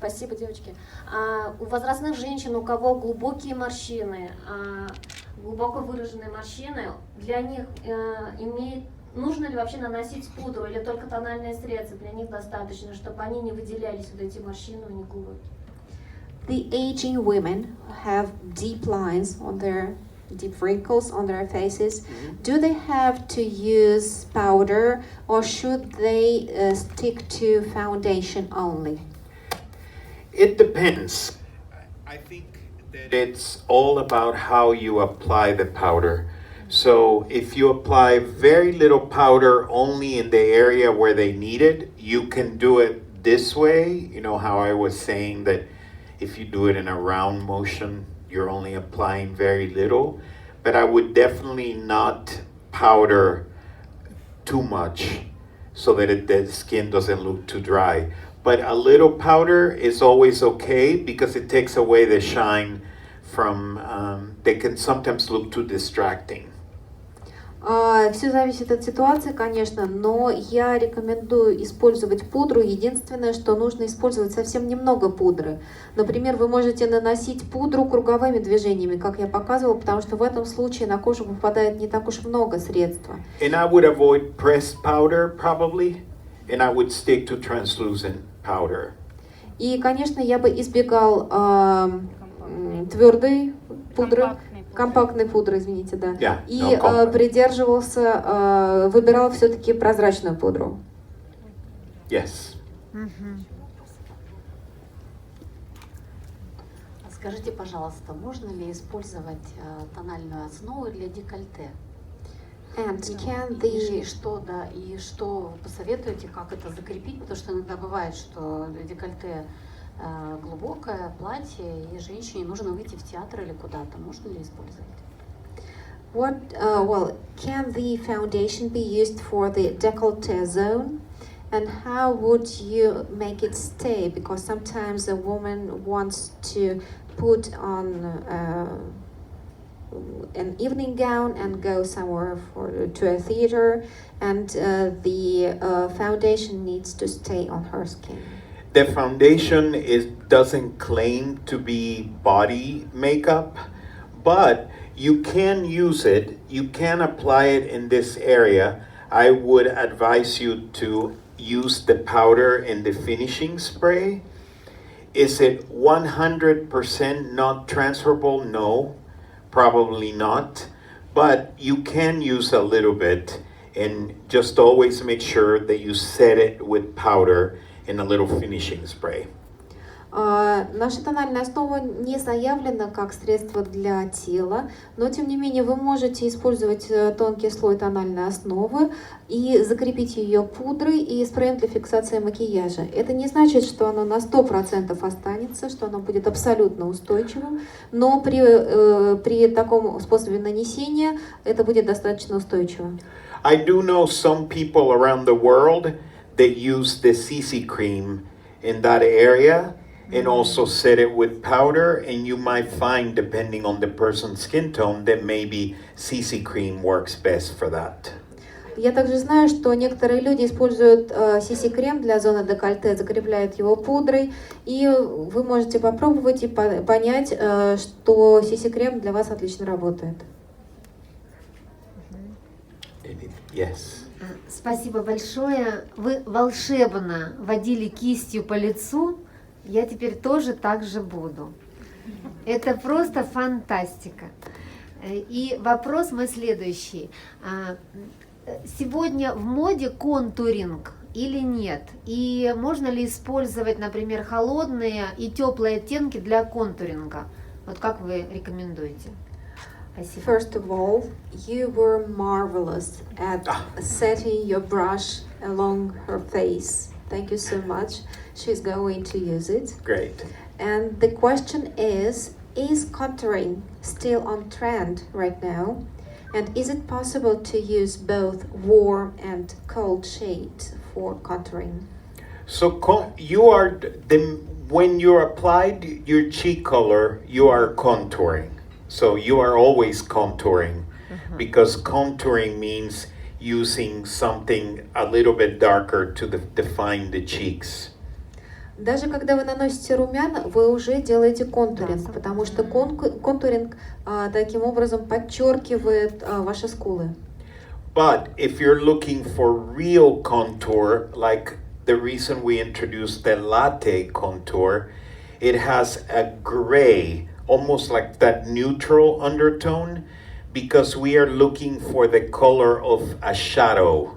Спасибо, девочки. У возрастных женщин, у кого глубокие морщины, глубоко выраженные морщины, для них нужно ли вообще наносить пудру или только тональные средства? Для них достаточно, чтобы они не выделялись, вот эти морщины у них глубокие. The aging women who have deep lines on their deep wrinkles on their faces, do they have to use powder or should they stick to foundation only? It depends. I think that it's all about how you apply the powder. So if you apply very little powder only in the area where they need it, you can do it this way. You know how I was saying that if you do it in a round motion, you're only applying very little. But I would definitely not powder too much so that the skin doesn't look too dry. But a little powder is always okay because it takes away the shine from, they can sometimes look too distracting. Все зависит от ситуации, конечно, но я рекомендую использовать пудру. Единственное, что нужно использовать совсем немного пудры. Например, вы можете наносить пудру круговыми движениями, как я показывала, потому что в этом случае на кожу попадает не так уж много средства. And I would avoid pressed powder probably, and I would stick to translucent powder. И, конечно, я бы избегал твердой пудры. Компактной пудры, извините, да. Yeah, и придерживался, выбирал все-таки прозрачную пудру. Yes. Скажите, пожалуйста, можно ли использовать тональную основу для декольте? And can И что посоветуете, как это закрепить? Потому что иногда бывает, что декольте глубокое платье, и женщине нужно выйти в театр или куда-то. Можно ли использовать? Can the foundation be used for the décolleté zone? And how would you make it stay? Because sometimes a woman wants to put on an evening gown and go somewhere to a theater, and the foundation needs to stay on her skin. The foundation doesn't claim to be body makeup, but you can use it. You can apply it in this area. I would advise you to use the powder in the finishing spray. Is it 100% not transferable? No, probably not. But you can use a little bit, and just always make sure that you set it with powder in a little finishing spray. Наша тональная основа не заявлена как средство для тела, но тем не менее вы можете использовать тонкий слой тональной основы и закрепить ее пудрой и спреем для фиксации макияжа. Это не значит, что оно на 100% останется, что оно будет абсолютно устойчивым, но при таком способе нанесения это будет достаточно устойчиво. I do know some people around the world that use the CC cream in that area and also set it with powder, and you might find, depending on the person's skin tone, that maybe CC cream works best for that. Я также знаю, что некоторые люди используют CC-крем для зоны декольте, закрепляют его пудрой, и вы можете попробовать и понять, что CC-крем для вас отлично работает. Yes. Спасибо большое. Вы волшебно водили кистью по лицу. Я теперь тоже так же буду. Это просто фантастика. И вопрос мой следующий. Сегодня в моде контуринг или нет? И можно ли использовать, например, холодные и теплые оттенки для контуринга? Вот как вы рекомендуете? Спасибо. First of all, you were marvelous at setting your brush along her face. Thank you so much. She's going to use it. Great. And the question is contouring still on trend right now? And is it possible to use both warm and cold shades for contouring? So when you applied your cheek color, you are contouring. So you are always contouring, because contouring means using something a little bit darker to define the cheeks. Даже когда вы наносите румяна, вы уже делаете контуринг, Да, потому что контуринг таким образом подчеркивает ваши скулы. But if you're looking for real contour, like the reason we introduced the latte contour, it has a gray, almost like that neutral undertone, because we are looking for the color of a shadow.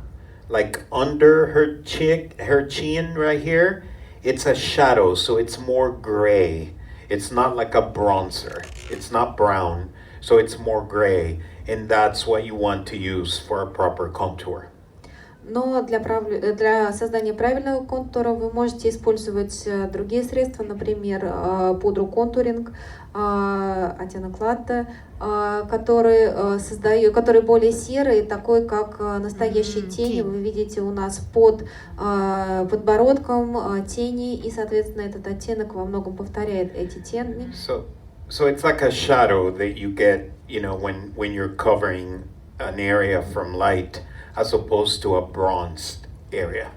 Like under her chin right here, it's a shadow, so it's more gray. It's not like a bronzer. It's not brown, so it's more gray. And that's what you want to use for a proper contour. Но для создания правильного контура вы можете использовать другие средства, например, пудру контуринг, оттенок латте, который более серый, такой как настоящие тени. Вы видите у нас под подбородком тени, и, соответственно, этот оттенок во многом повторяет эти тени. So it's like a shadow that you get, when you're covering an area from light, as opposed to a bronzed area.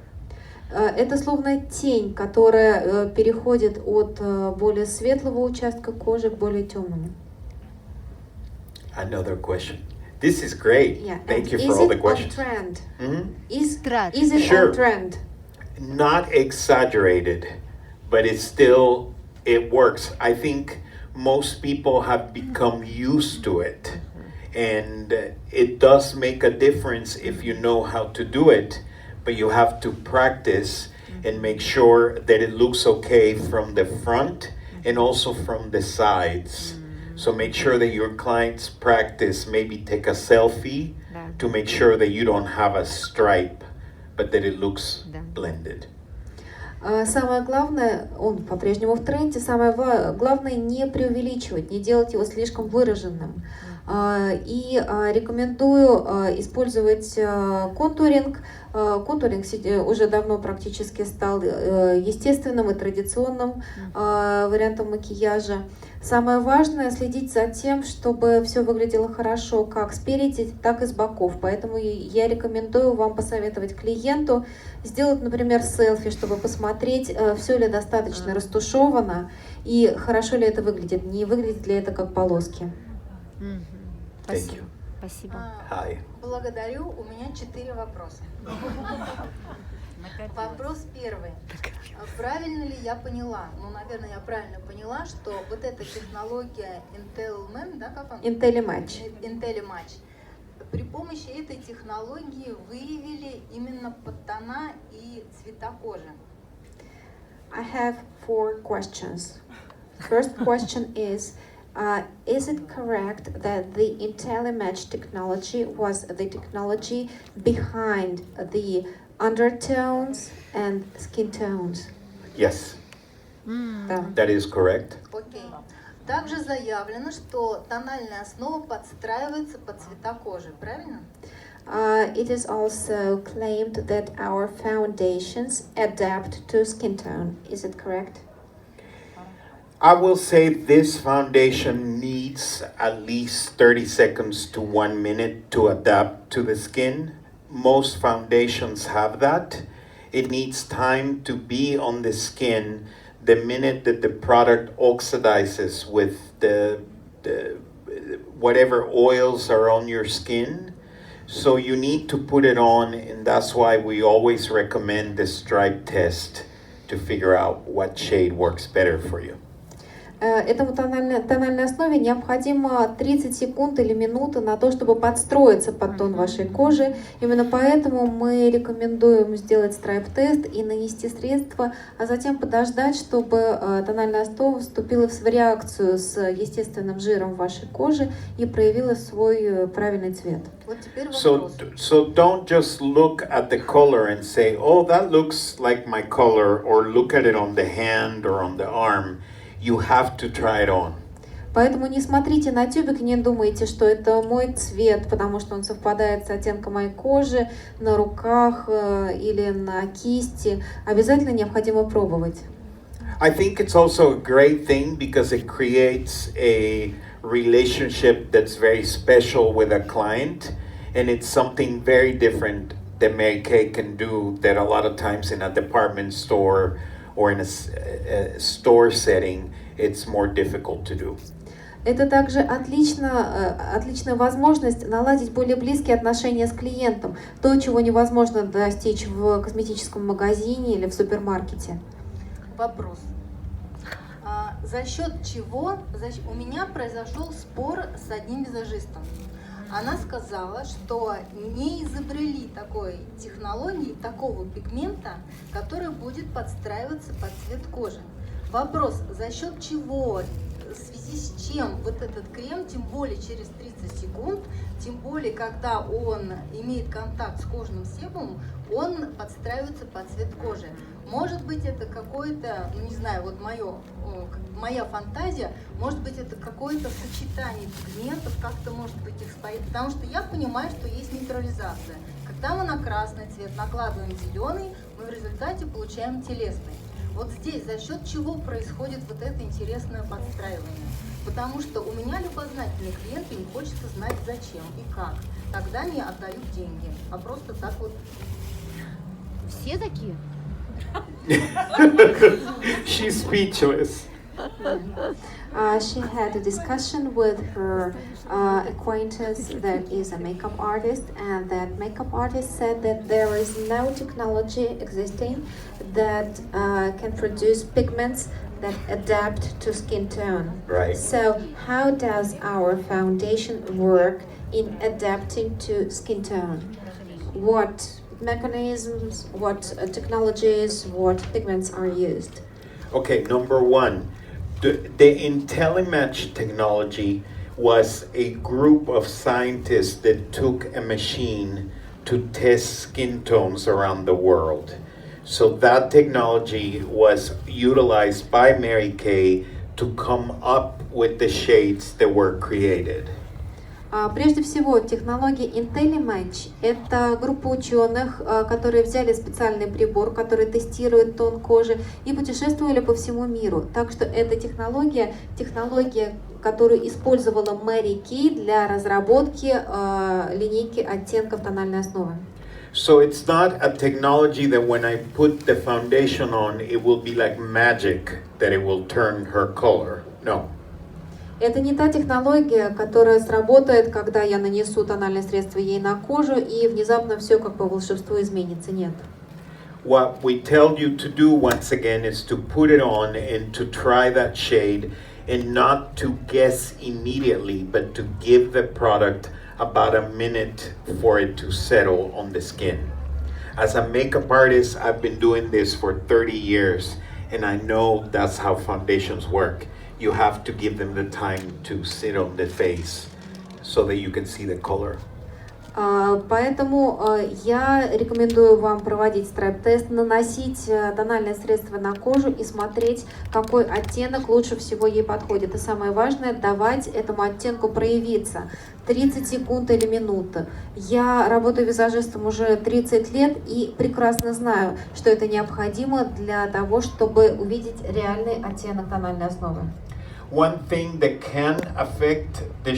Это словно тень, которая переходит от более светлого участка кожи к более темному. Another question. This is great. Yeah. Thank you for all the questions. Is it on trend? Mhm. Is it Sure. on trend? Not exaggerated, but it works. I think most people have become used to it. And it does make a difference if you know how to do it, but you have to practice and make sure that it looks okay from the front and also from the sides. So make sure that your clients practice, maybe take a selfie to make sure that you don't have a stripe, but that it looks blended. Самое главное, он по-прежнему в тренде, самое главное не преувеличивать, не делать его слишком выраженным. И рекомендую использовать контуринг. Контуринг уже давно практически стал естественным и традиционным вариантом макияжа. Самое важное следить за тем, чтобы все выглядело хорошо как спереди, так и с боков. Поэтому я рекомендую вам посоветовать клиенту сделать, например, селфи, чтобы посмотреть, все ли достаточно растушевано и хорошо ли это выглядит. Не выглядит ли это как полоски. Thank you. Спасибо. Hi. Благодарю. У меня 4 вопроса. Вопрос первый. Правильно ли я поняла? Наверное, я правильно поняла, что вот эта технология IntelliMatch, да, как он? IntelliMatch. При помощи этой технологии выявили именно подтона и цвета кожи. I have 4 questions. First question is it correct that the IntelliMatch technology was the technology behind the undertones and skin tones? Yes, Да. that is correct. Окей. Также заявлено, что тональная основа подстраивается под цвета кожи, правильно? It is also claimed that our foundations adapt to skin tone. Is it correct? I will say this foundation needs at least 30 seconds to 1 minute to adapt to the skin. Most foundations have that. It needs time to be on the skin the minute that the product oxidizes with the whatever oils are on your skin. So you need to put it on, and that's why we always recommend the stripe test to figure out what shade works better for you. Этому тональной основе необходимо 30 секунд или минуты на то, чтобы подстроиться под тон вашей кожи. Именно поэтому мы рекомендуем сделать страйп-тест и нанести средство, а затем подождать, чтобы тональная основа вступила в реакцию с естественным жиром вашей кожи и проявила свой правильный цвет. Вот теперь вопрос. So don't just look at the color and say, oh, that looks like my color, or look at it on the hand or on the arm. You have to try it on. Поэтому не смотрите на тюбик и не думайте, что это мой цвет, потому что он совпадает с оттенком моей кожи на руках или на кисти. Обязательно необходимо пробовать. I think it's also a great thing because it creates a relationship that's very special with a client, and it's something very different that Mary Kay can do that a lot of times in a department store or in a store setting, it's more difficult to do. Это также отличная возможность наладить более близкие отношения с клиентом. То, чего невозможно достичь в косметическом магазине или в супермаркете. Вопрос. За счет чего у меня произошел спор с одним визажистом? Она сказала, что не изобрели такой технологии, такого пигмента, который будет подстраиваться под цвет кожи. Вопрос, за счет чего, в связи с чем вот этот крем, тем более через 30 секунд, тем более когда он имеет контакт с кожным себумом, он подстраивается под цвет кожи. Может быть, это какое-то, ну, не знаю, вот моя фантазия, может быть, это какое-то сочетание пигментов, как-то может быть их споить, потому что я понимаю, что есть нейтрализация. Когда мы на красный цвет накладываем зеленый, мы в результате получаем телесный. Вот здесь за счет чего происходит вот это интересное подстраивание? Потому что у меня любознательные клиенты, им хочется знать зачем и как. Тогда не отдают деньги, а просто так вот. Все такие? She's speechless. She had a discussion with her acquaintance that is a makeup artist, and that makeup artist said that there is no technology existing that can produce pigments that adapt to skin tone. Right. So how does our foundation work in adapting to skin tone? What mechanisms, what technologies, what pigments are used? Okay, number one, the IntelliMatch technology was a group of scientists that took a machine to test skin tones around the world. So that technology was utilized by Mary Kay to come up with the shades that were created. Прежде всего, технология IntelliMatch – это группа ученых, которые взяли специальный прибор, который тестирует тон кожи, и путешествовали по всему миру. Так что эта технология, которую использовала Мэри Кей для разработки линейки оттенков тональной основы. So it's not a technology that when I put the foundation on, it will be like magic, that it will turn her color. No. Это не та технология, которая сработает, когда я нанесу тональное средство ей на кожу, и внезапно все как по волшебству изменится. Нет. What we tell you to do once again is to put it on and to try that shade and not to guess immediately, but to give the product about a minute for it to settle on the skin. As a makeup artist, I've been doing this for 30 years, and I know that's how foundations work. You have to give them the time to sit on the face so that you can see the color. Поэтому я рекомендую вам проводить страйп-тест, наносить тональное средство на кожу и смотреть, какой оттенок лучше всего ей подходит. И самое важное, давать этому оттенку проявиться. 30 секунд или минута. Я работаю визажистом уже 30 лет и прекрасно знаю, что это необходимо для того, чтобы увидеть реальный оттенок тональной основы. One thing that can affect the